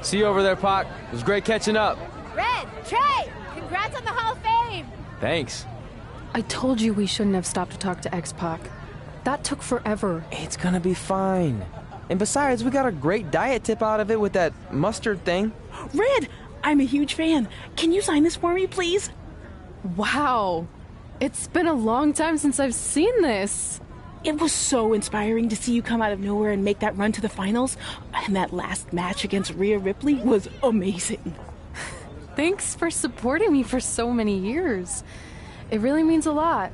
See you over there, Pac. It was great catching up. Red, Trey, congrats on the Hall of Fame. Thanks. I told you we shouldn't have stopped to talk to X-Pac. That took forever. It's gonna be fine. And besides, we got a great diet tip out of it with that mustard thing. Red, I'm a huge fan. Can you sign this for me, please? Wow. It's been a long time since I've seen this. It was so inspiring to see you come out of nowhere and make that run to the finals. And that last match against Rhea Ripley was amazing. Thanks for supporting me for so many years. It really means a lot.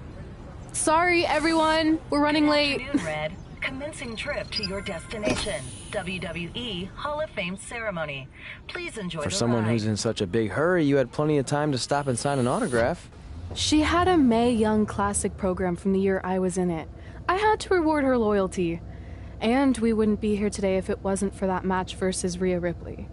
Sorry, everyone. We're running late. Good afternoon, Red. Commencing trip to your destination, WWE Hall of Fame ceremony. Please enjoy the For someone ride. who's in such a big hurry, you had plenty of time to stop and sign an autograph. She had a Mae Young Classic program from the year I was in it. I had to reward her loyalty. And we wouldn't be here today if it wasn't for that match versus Rhea Ripley.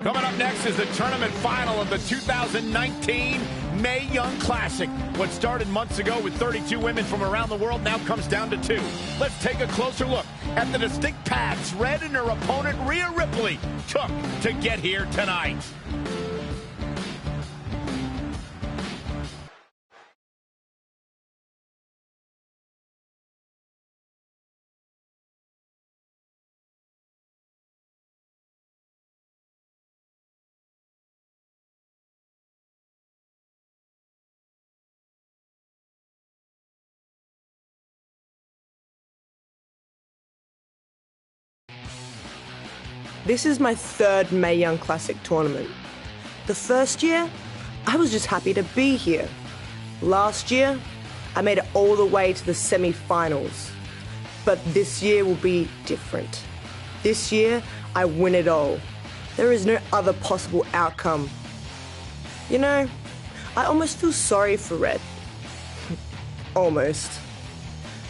Coming up next is the tournament final of the 2019 Mae Young Classic. What started months ago with 32 women from around the world now comes down to 2. Let's take a closer look at the distinct paths Red and her opponent Rhea Ripley took to get here tonight. This is my 3rd Mae Young Classic tournament. The first year, I was just happy to be here. Last year, I made it all the way to the semi-finals. But this year will be different. This year, I win it all. There is no other possible outcome. You know, I almost feel sorry for Red. Almost.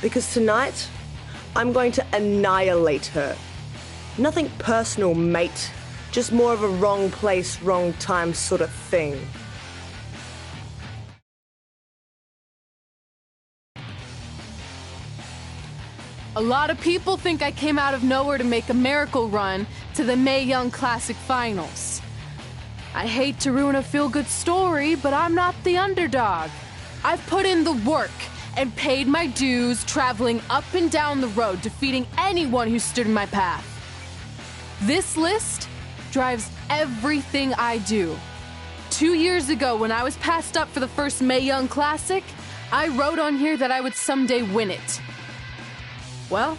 Because tonight, I'm going to annihilate her. Nothing personal, mate. Just more of a wrong place, wrong time sort of thing. A lot of people think I came out of nowhere to make a miracle run to the Mae Young Classic Finals. I hate to ruin a feel-good story, but I'm not the underdog. I've put in the work and paid my dues traveling up and down the road, defeating anyone who stood in my path. This list drives everything I do. 2 years ago, when I was passed up for the first Mae Young Classic, I wrote on here that I would someday win it. Well,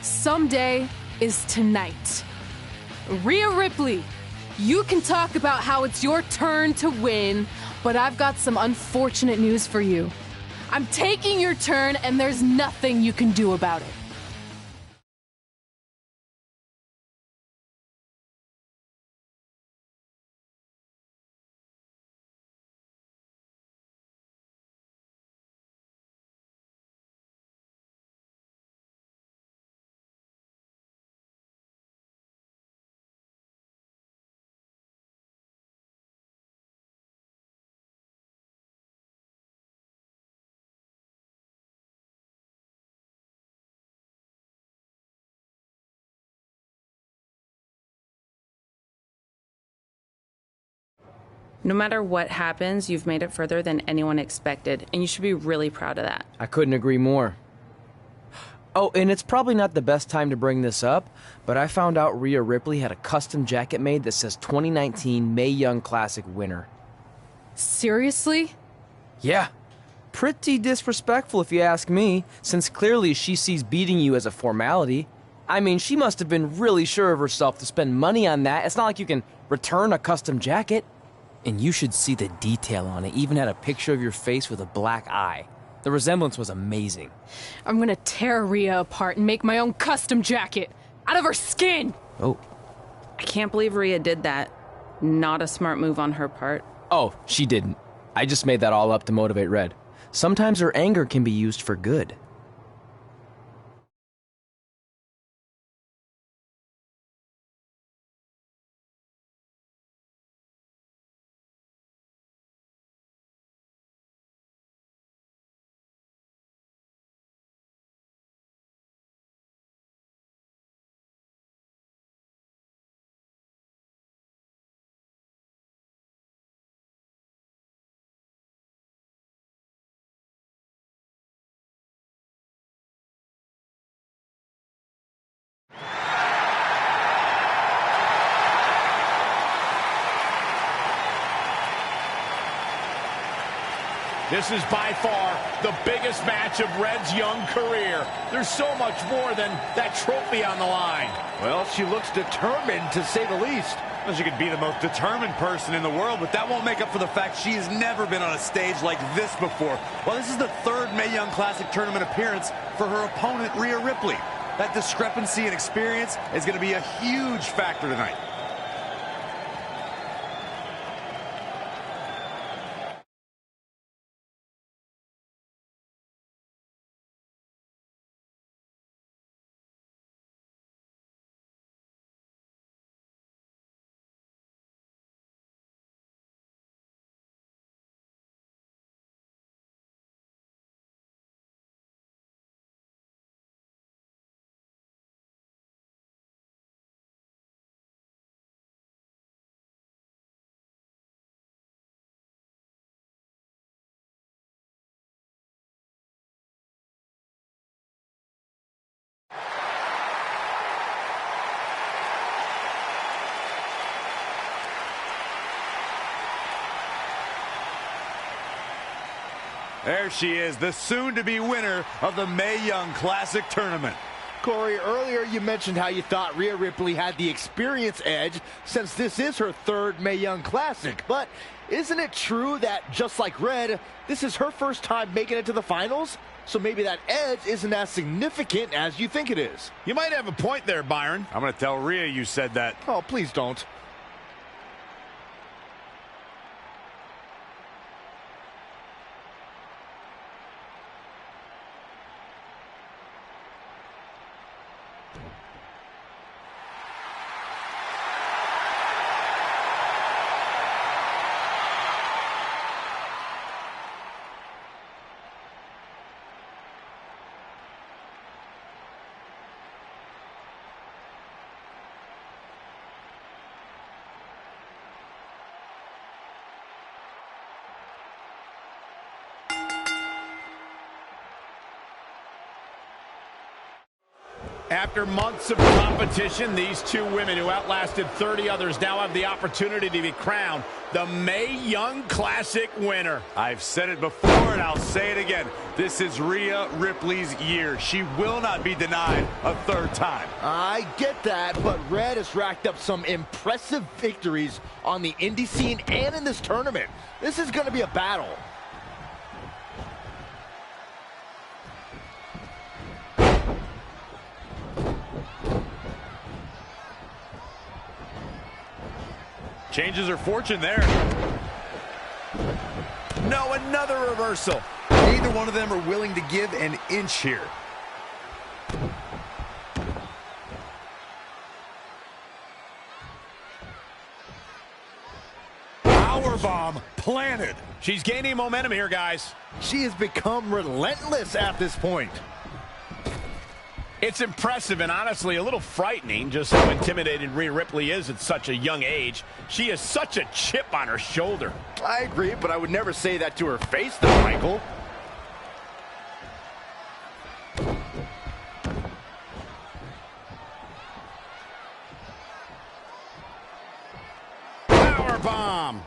someday is tonight. Rhea Ripley, you can talk about how it's your turn to win, but I've got some unfortunate news for you. I'm taking your turn, and there's nothing you can do about it. No matter what happens, you've made it further than anyone expected, and you should be really proud of that. I couldn't agree more. Oh, and it's probably not the best time to bring this up, but I found out Rhea Ripley had a custom jacket made that says 2019 Mae Young Classic winner. Seriously? Yeah. Pretty disrespectful if you ask me, since clearly she sees beating you as a formality. I mean, she must have been really sure of herself to spend money on that. It's not like you can return a custom jacket. And you should see the detail on it. Even had a picture of your face with a black eye. The resemblance was amazing. I'm gonna tear Rhea apart and make my own custom jacket out of her skin! Oh. I can't believe Rhea did that. Not a smart move on her part. Oh, she didn't. I just made that all up to motivate Red. Sometimes her anger can be used for good. This is by far the biggest match of Red's young career. There's so much more than that trophy on the line. Well, she looks determined, to say the least. Well, she could be the most determined person in the world, but that won't make up for the fact she has never been on a stage like this before. Well, this is the third Mae Young Classic tournament appearance for her opponent, Rhea Ripley. That discrepancy in experience is going to be a huge factor tonight. There she is, the soon-to-be winner of the Mae Young Classic Tournament. Corey, earlier you mentioned how you thought Rhea Ripley had the experience edge since this is her third Mae Young Classic. But isn't it true that, just like Red, this is her first time making it to the finals? So maybe that edge isn't as significant as you think it is. You might have a point there, Byron. I'm going to tell Rhea you said that. Oh, please don't. After months of competition, these two women who outlasted 30 others now have the opportunity to be crowned the Mae Young Classic winner. I've said it before and I'll say it again. This is Rhea Ripley's year. She will not be denied a third time. I get that, but Red has racked up some impressive victories on the indie scene and in this tournament. This is going to be a battle. Changes her fortune there. No, another reversal. Neither one of them are willing to give an inch here. Powerbomb planted. She's gaining momentum here, guys. She has become relentless at this point. It's impressive and honestly a little frightening just how intimidated Rhea Ripley is at such a young age. She has such a chip on her shoulder. I agree, but I would never say that to her face, though, Michael. Powerbomb.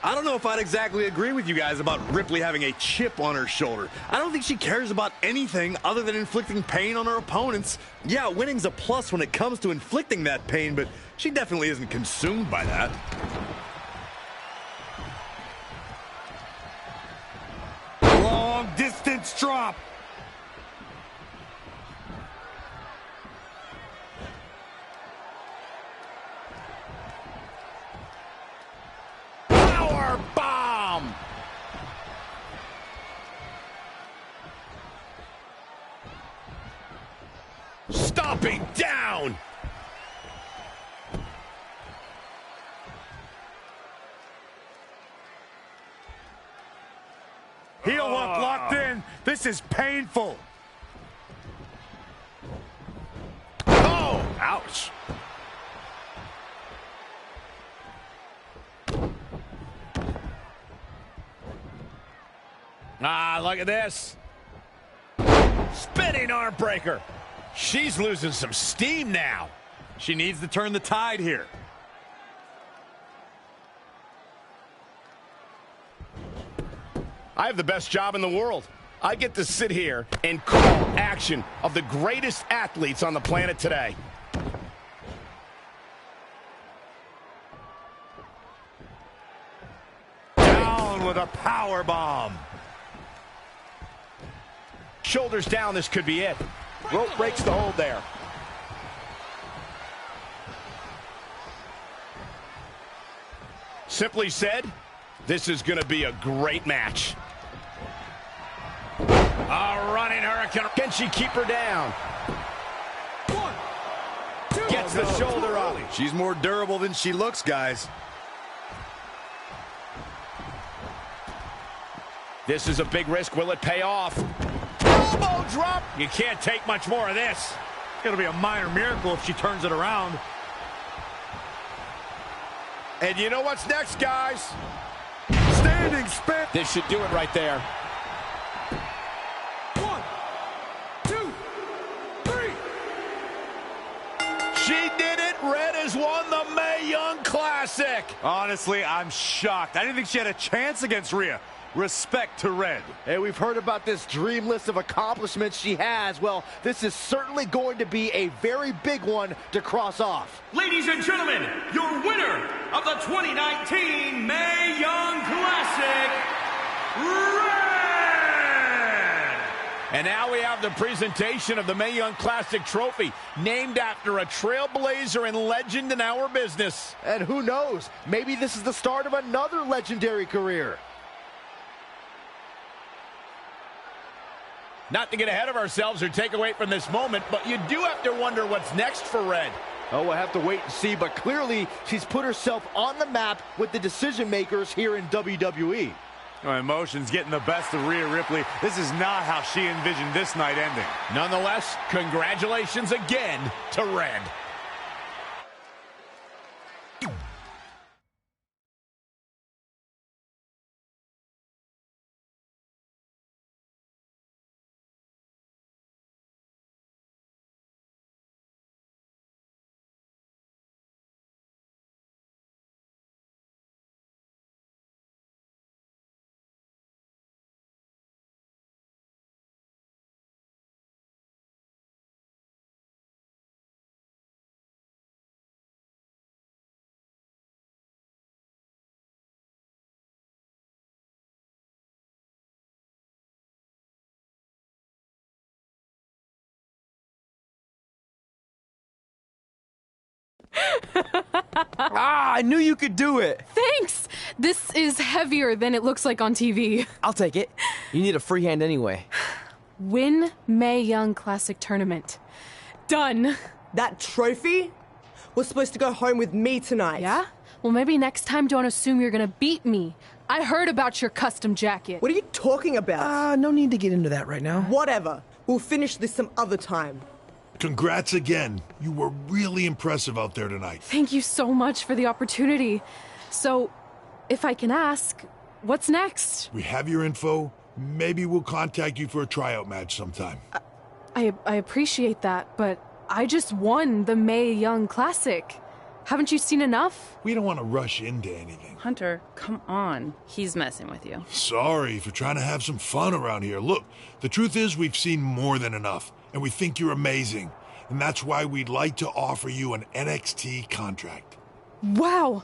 I don't know if I'd exactly agree with you guys about Ripley having a chip on her shoulder. I don't think she cares about anything other than inflicting pain on her opponents. Yeah, winning's a plus when it comes to inflicting that pain, but she definitely isn't consumed by that. Long distance drop. Bomb! Stomping down! Heel hook locked in. This is painful. Oh! Ouch! Ah, look at this. Spinning arm breaker. She's losing some steam now. She needs to turn the tide here. I have the best job in the world. I get to sit here and call action of the greatest athletes on the planet today. Down with a power bomb. Shoulders down, this could be it. Rope breaks the hold there. Simply said, this is going to be a great match. A running hurricane. Can she keep her down? One, two. Gets the shoulder up. She's more durable than she looks, guys. This is a big risk. Will it pay off? Elbow drop. You can't take much more of this. It's going to be a minor miracle if she turns it around. And you know what's next, guys? Standing spin. This should do it right there. 1, 2, 3. She did it. Red has won the Mae Young Classic. Honestly, I'm shocked. I didn't think she had a chance against Rhea. Respect to Red. Hey, we've heard about this dream list of accomplishments she has. Well, this is certainly going to be a very big one to cross off. Ladies and gentlemen, your winner of the 2019 Mae Young Classic, Red! And now we have the presentation of the Mae Young Classic trophy, named after a trailblazer and legend in our business. And who knows, maybe this is the start of another legendary career. Not to get ahead of ourselves or take away from this moment, but you do have to wonder what's next for Red. Oh, we'll have to wait and see, but clearly she's put herself on the map with the decision makers here in WWE. Emotions getting the best of Rhea Ripley. This is not how she envisioned this night ending. Nonetheless, congratulations again to Red. I knew you could do it. Thanks! This is heavier than it looks like on TV. I'll take it. You need a free hand anyway. Win Mae Young Classic Tournament. Done. That trophy was supposed to go home with me tonight. Yeah? Well, maybe next time don't assume you're gonna beat me. I heard about your custom jacket. What are you talking about? No need to get into that right now. Whatever. We'll finish this some other time. Congrats again. You were really impressive out there tonight. Thank you so much for the opportunity. So, if I can ask, what's next? We have your info. Maybe we'll contact you for a tryout match sometime. I appreciate that, but I just won the Mae Young Classic. Haven't you seen enough? We don't want to rush into anything. Hunter, come on. He's messing with you. Sorry for trying to have some fun around here. Look, the truth is we've seen more than enough, and we think you're amazing. And that's why we'd like to offer you an NXT contract. Wow.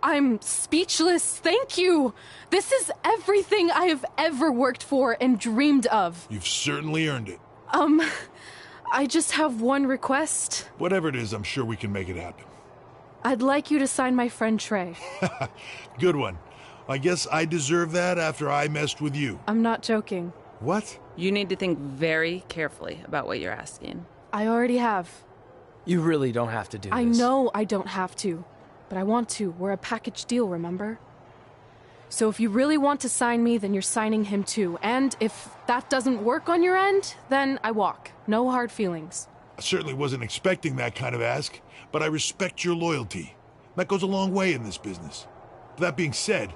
I'm speechless. Thank you. This is everything I have ever worked for and dreamed of. You've certainly earned it. I just have one request. Whatever it is, I'm sure we can make it happen. I'd like you to sign my friend Trey. Good one. I guess I deserve that after I messed with you. I'm not joking. What? You need to think very carefully about what you're asking. I already have. You really don't have to do this. I know I don't have to, but I want to. We're a package deal, remember? So if you really want to sign me, then you're signing him too. And if that doesn't work on your end, then I walk. No hard feelings. I certainly wasn't expecting that kind of ask, but I respect your loyalty. That goes a long way in this business. That being said,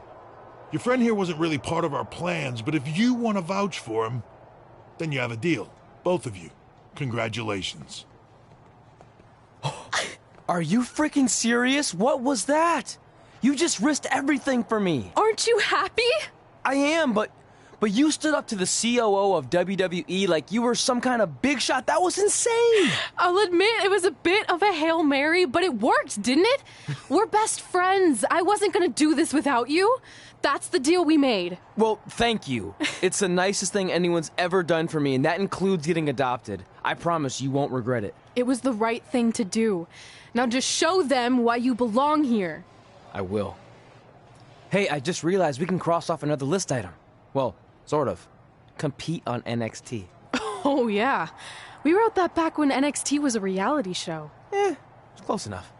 your friend here wasn't really part of our plans, but if you want to vouch for him, then you have a deal. Both of you. Congratulations. Are you freaking serious? What was that? You just risked everything for me. Aren't you happy? I am, but But you stood up to the COO of WWE like you were some kind of big shot. That was insane. I'll admit it was a bit of a Hail Mary, but it worked, didn't it? We're best friends. I wasn't gonna do this without you. That's the deal we made. Well, thank you. It's the nicest thing anyone's ever done for me, and that includes getting adopted. I promise you won't regret it. It was the right thing to do. Now just show them why you belong here. I will. Hey, I just realized we can cross off another list item. Well, sort of. Compete on NXT. Oh, yeah. We wrote that back when NXT was a reality show. It's close enough.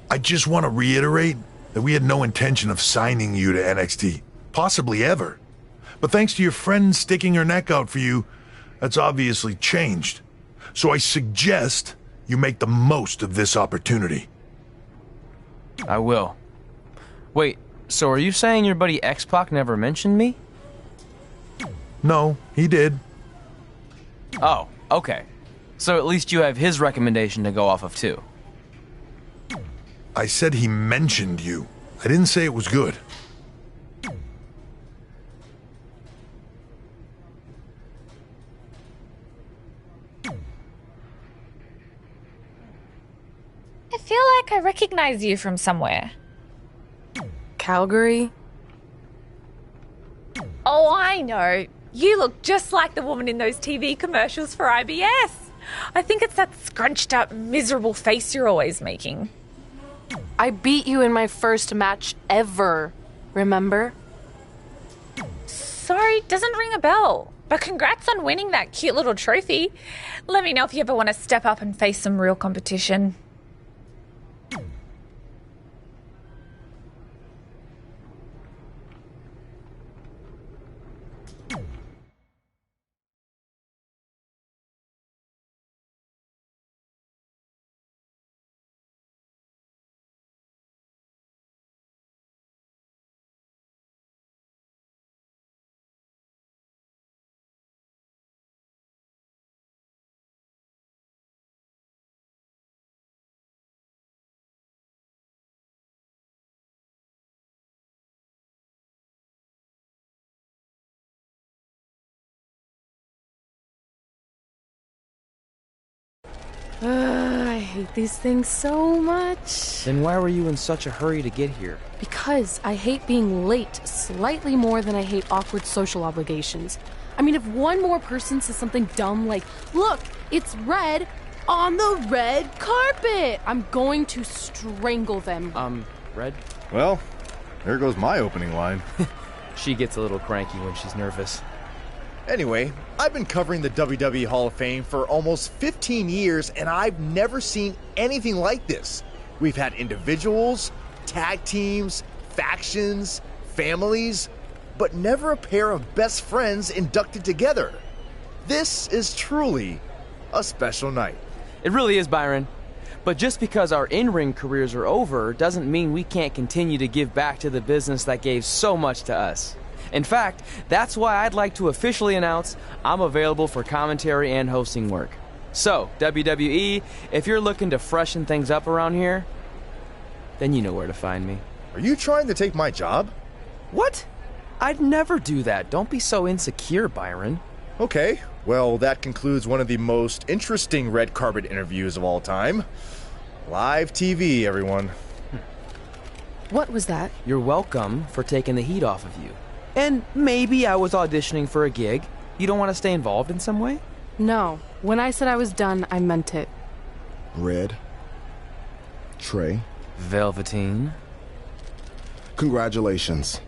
I just want to reiterate that we had no intention of signing you to NXT, possibly ever. But thanks to your friend sticking her neck out for you, that's obviously changed. So I suggest you make the most of this opportunity. I will. Wait, so are you saying your buddy X-Pac never mentioned me? No, he did. Oh, okay. So at least you have his recommendation to go off of too. I said he mentioned you. I didn't say it was good. I feel like I recognize you from somewhere. Calgary? Oh, I know. You look just like the woman in those TV commercials for IBS. I think it's that scrunched up, miserable face you're always making. I beat you in my first match ever, remember? Sorry, doesn't ring a bell. But congrats on winning that cute little trophy. Let me know if you ever want to step up and face some real competition. I hate these things so much. Then why were you in such a hurry to get here? Because I hate being late slightly more than I hate awkward social obligations. I mean, if one more person says something dumb like, look, it's red on the red carpet, I'm going to strangle them. Red? Well, there goes my opening line. She gets a little cranky when she's nervous. Anyway, I've been covering the WWE Hall of Fame for almost 15 years, and I've never seen anything like this. We've had individuals, tag teams, factions, families, but never a pair of best friends inducted together. This is truly a special night. It really is, Byron. But just because our in-ring careers are over doesn't mean we can't continue to give back to the business that gave so much to us. In fact, that's why I'd like to officially announce I'm available for commentary and hosting work. So, WWE, if you're looking to freshen things up around here, then you know where to find me. Are you trying to take my job? What? I'd never do that. Don't be so insecure, Byron. Okay, well, that concludes one of the most interesting red carpet interviews of all time. Live TV, everyone. What was that? You're welcome for taking the heat off of you. And maybe I was auditioning for a gig. You don't want to stay involved in some way? No. When I said I was done, I meant it. Red. Trey. Velveteen. Congratulations.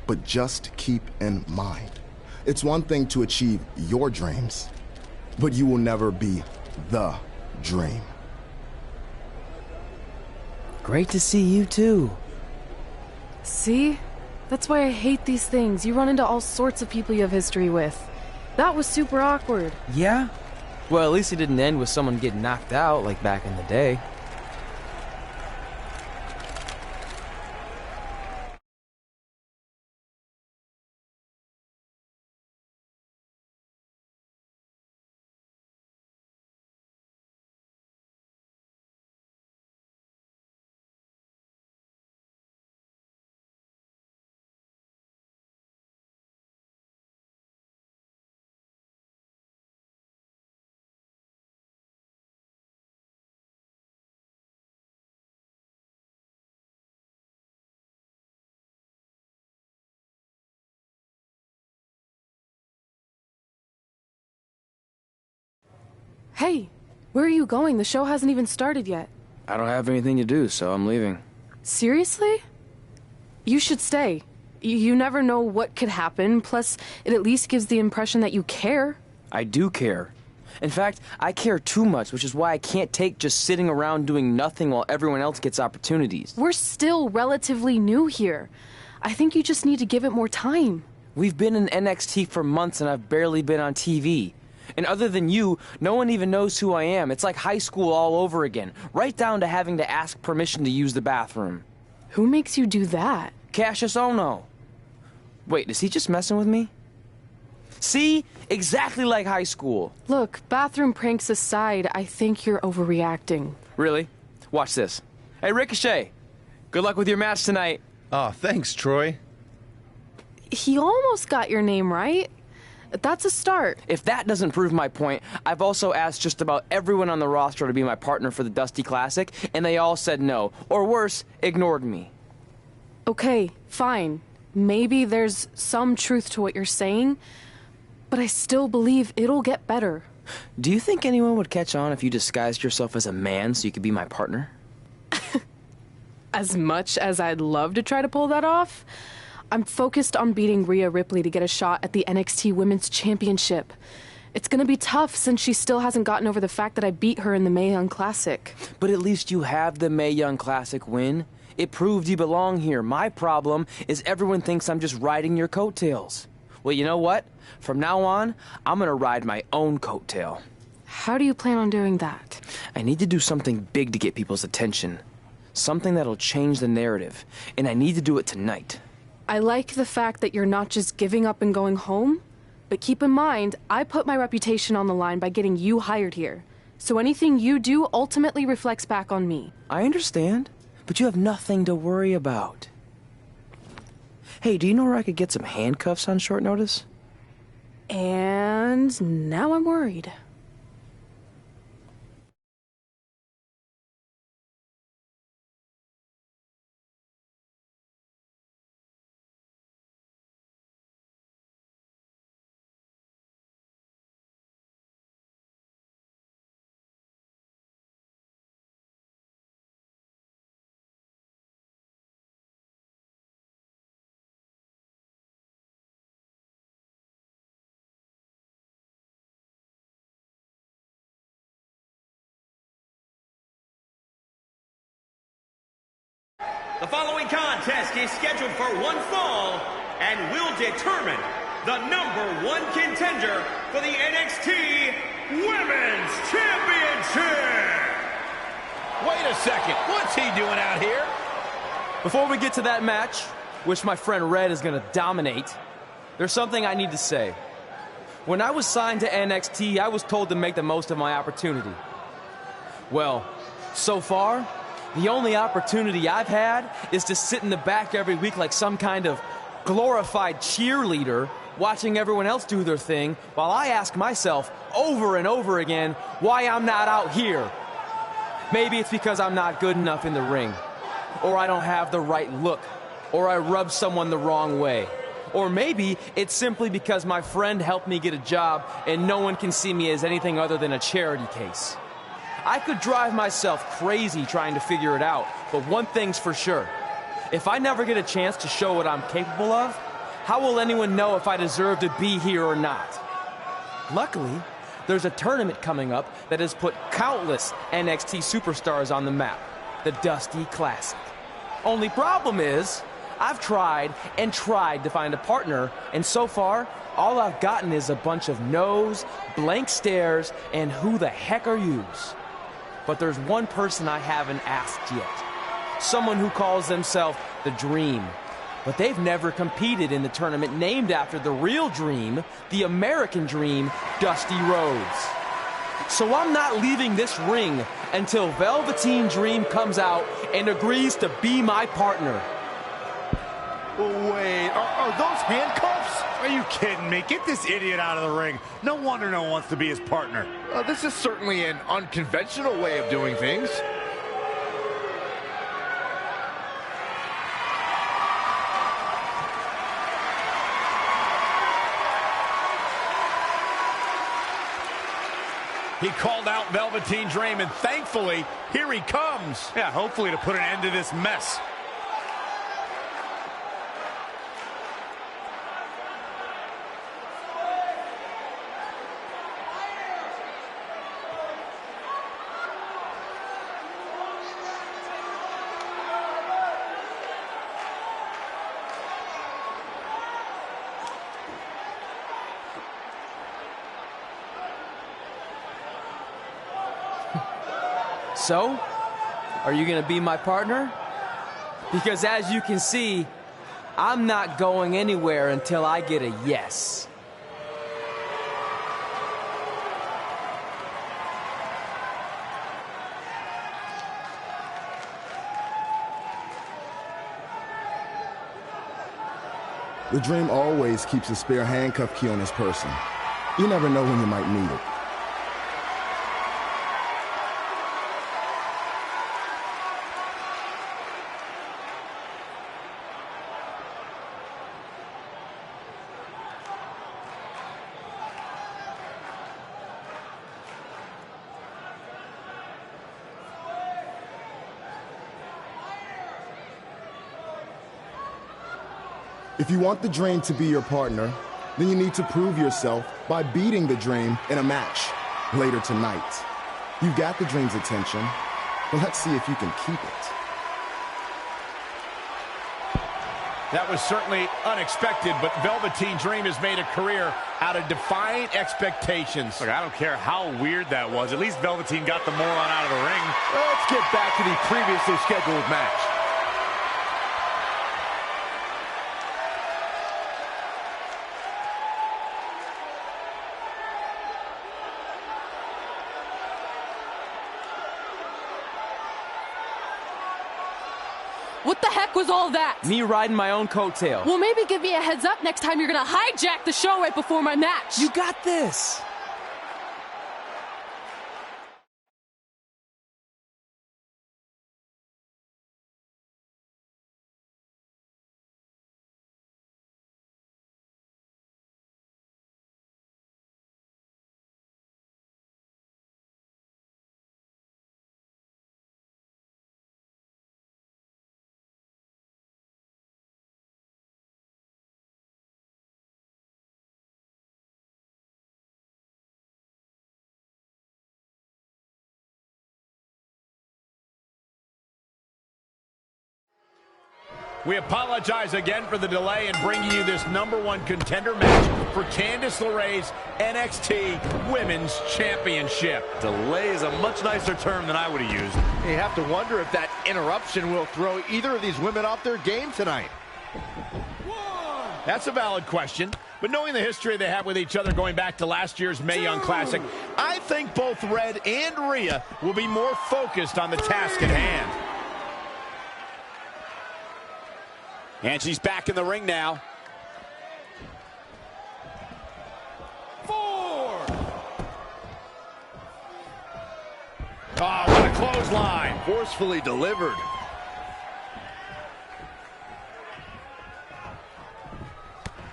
But just keep in mind, it's one thing to achieve your dreams, but you will never be the dream. Great to see you too. See? That's why I hate these things. You run into all sorts of people you have history with. That was super awkward. Yeah? Well, at least it didn't end with someone getting knocked out like back in the day. Hey, where are you going? The show hasn't even started yet. I don't have anything to do, so I'm leaving. Seriously? You should stay. You never know what could happen, plus it at least gives the impression that you care. I do care. In fact, I care too much, which is why I can't take just sitting around doing nothing while everyone else gets opportunities. We're still relatively new here. I think you just need to give it more time. We've been in NXT for months and I've barely been on TV. And other than you, no one even knows who I am. It's like high school all over again, right down to having to ask permission to use the bathroom. Who makes you do that? Cassius Ohno. Wait, is he just messing with me? See? Exactly like high school. Look, bathroom pranks aside, I think you're overreacting. Really? Watch this. Hey, Ricochet. Good luck with your match tonight. Aw, thanks, Troy. He almost got your name right. That's a start. If that doesn't prove my point, I've also asked just about everyone on the roster to be my partner for the Dusty Classic, and they all said no. Or worse, ignored me. Okay, fine. Maybe there's some truth to what you're saying, but I still believe it'll get better. Do you think anyone would catch on if you disguised yourself as a man so you could be my partner? As much as I'd love to try to pull that off, I'm focused on beating Rhea Ripley to get a shot at the NXT Women's Championship. It's gonna be tough since she still hasn't gotten over the fact that I beat her in the Mae Young Classic. But at least you have the Mae Young Classic win. It proved you belong here. My problem is everyone thinks I'm just riding your coattails. Well, you know what? From now on, I'm gonna ride my own coattail. How do you plan on doing that? I need to do something big to get people's attention. Something that'll change the narrative. And I need to do it tonight. I like the fact that you're not just giving up and going home, but keep in mind, I put my reputation on the line by getting you hired here. So anything you do ultimately reflects back on me. I understand, but you have nothing to worry about. Hey, do you know where I could get some handcuffs on short notice? And now I'm worried. The following contest is scheduled for one fall and will determine the #1 contender for the NXT Women's Championship. Wait a second, what's he doing out here? Before we get to that match, which my friend Red is going to dominate, there's something I need to say. When I was signed to NXT, I was told to make the most of my opportunity. Well, so far, the only opportunity I've had is to sit in the back every week like some kind of glorified cheerleader, watching everyone else do their thing, while I ask myself over and over again why I'm not out here. Maybe it's because I'm not good enough in the ring, or I don't have the right look, or I rub someone the wrong way. Or maybe it's simply because my friend helped me get a job and no one can see me as anything other than a charity case. I could drive myself crazy trying to figure it out, but one thing's for sure. If I never get a chance to show what I'm capable of, how will anyone know if I deserve to be here or not? Luckily, there's a tournament coming up that has put countless NXT superstars on the map, the Dusty Classic. Only problem is, I've tried and tried to find a partner, and so far, all I've gotten is a bunch of no's, blank stares, and who the heck are yous? But there's one person I haven't asked yet. Someone who calls themselves the Dream. But they've never competed in the tournament named after the real Dream, the American Dream, Dusty Rhodes. So I'm not leaving this ring until Velveteen Dream comes out and agrees to be my partner. Wait, are those handcuffs? Are you kidding me? Get this idiot out of the ring. No wonder no one wants to be his partner. This is certainly an unconventional way of doing things. He called out Velveteen Dream, and thankfully, here he comes. Yeah, hopefully to put an end to this mess. So, are you going to be my partner? Because as you can see, I'm not going anywhere until I get a yes. The Dream always keeps a spare handcuff key on his person. You never know when you might need it. If you want the Dream to be your partner, then you need to prove yourself by beating the Dream in a match later tonight. You've got the Dream's attention, but let's see if you can keep it. That was certainly unexpected, but Velveteen Dream has made a career out of defying expectations. Look, I don't care how weird that was. At least Velveteen got the moron out of the ring. Let's get back to the previously scheduled match. What the heck was all that? Me riding my own coattail. Well, maybe give me a heads up next time you're gonna hijack the show right before my match. You got this. We apologize again for the delay in bringing you this #1 contender match for Candice LeRae's NXT Women's Championship. Delay is a much nicer term than I would have used. You have to wonder if that interruption will throw either of these women off their game tonight. That's a valid question, but knowing the history they have with each other going back to last year's Mae Young Classic, I think both Red and Rhea will be more focused on the task at hand. And she's back in the ring now. 4. Oh, what a clothesline. Forcefully delivered.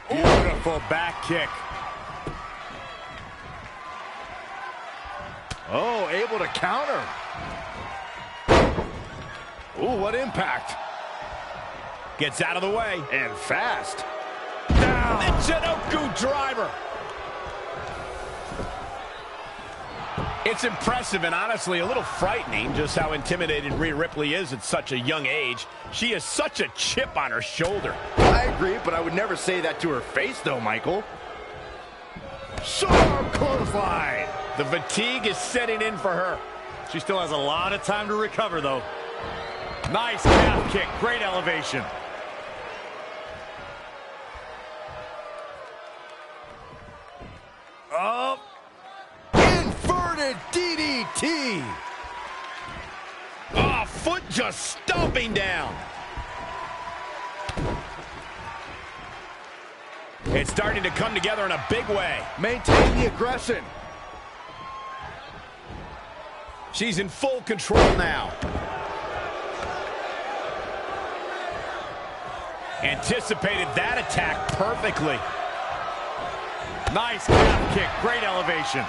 Beautiful back kick. Oh, able to counter. Ooh, what impact. Gets out of the way. And fast. Down. Michinoku driver. It's impressive and honestly a little frightening just how intimidated Rhea Ripley is at such a young age. She has such a chip on her shoulder. I agree, but I would never say that to her face, though, Michael. Sharp clothesline. The fatigue is setting in for her. She still has a lot of time to recover, though. Nice calf kick. Great elevation. Up. Inverted DDT. Oh, foot just stomping down. It's starting to come together in a big way. Maintain the aggression. She's in full control now. Anticipated that attack perfectly. Nice calf kick. Great elevation.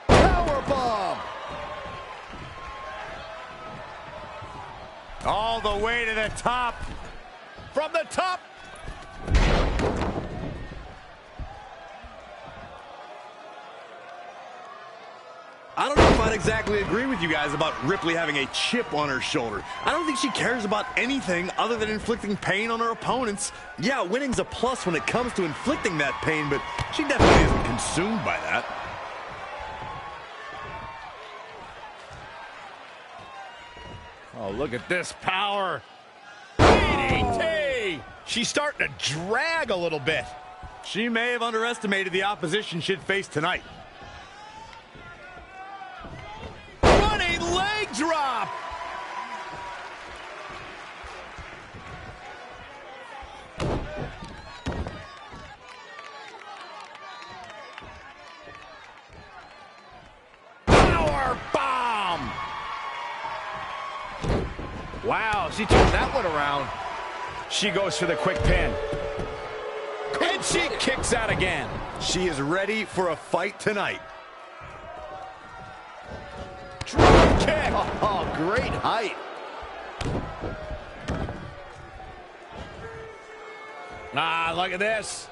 Powerbomb. All the way to the top. From the top. I don't know if I'd exactly agree with you guys about Ripley having a chip on her shoulder. I don't think she cares about anything other than inflicting pain on her opponents. Yeah, winning's a plus when it comes to inflicting that pain, but she definitely isn't consumed by that. Oh, look at this power. DDT! She's starting to drag a little bit. She may have underestimated the opposition she'd face tonight. Running leg drop! Power bomb! Wow, she turned that one around. She goes for the quick pin. And she kicks out again. She is ready for a fight tonight. Drop kick. Oh, great height. Ah, look at this.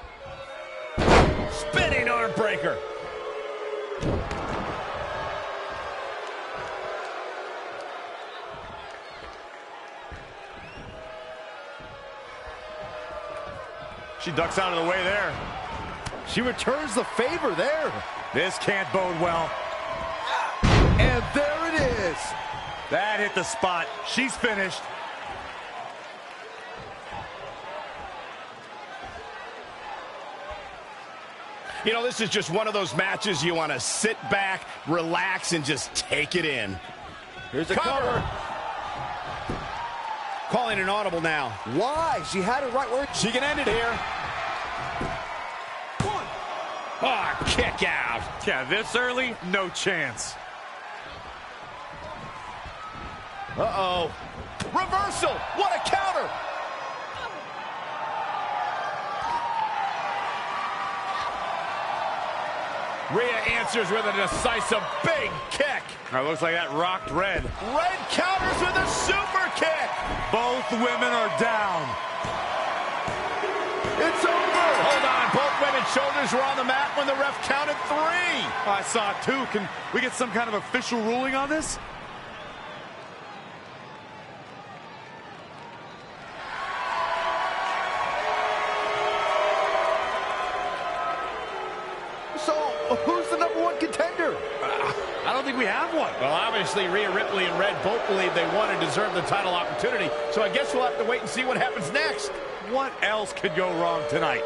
Spinning arm breaker. She ducks out of the way there. She returns the favor there. This can't bode well. And there it is. That hit the spot. She's finished. You know, this is just one of those matches you want to sit back, relax, and just take it in. Here's a cover. Calling an audible now. Why? She had it right where she can end it here. One. Oh, kick out. Yeah, this early, no chance. Uh-oh. Reversal. What a counter. Rhea answers with a decisive big kick. Looks like that rocked Red. Red counters with a super kick. Both women are down. It's over. Hold on. Both women Shoulders were on the mat when the ref counted 3. I saw it too. Can we get some kind of official ruling on this? So, who's the #1 contender? I don't think we have one. Well, obviously, Rhea Ripley and Red both believe they want and deserve the title opportunity, so I guess we'll have to wait and see what happens next. What else could go wrong tonight?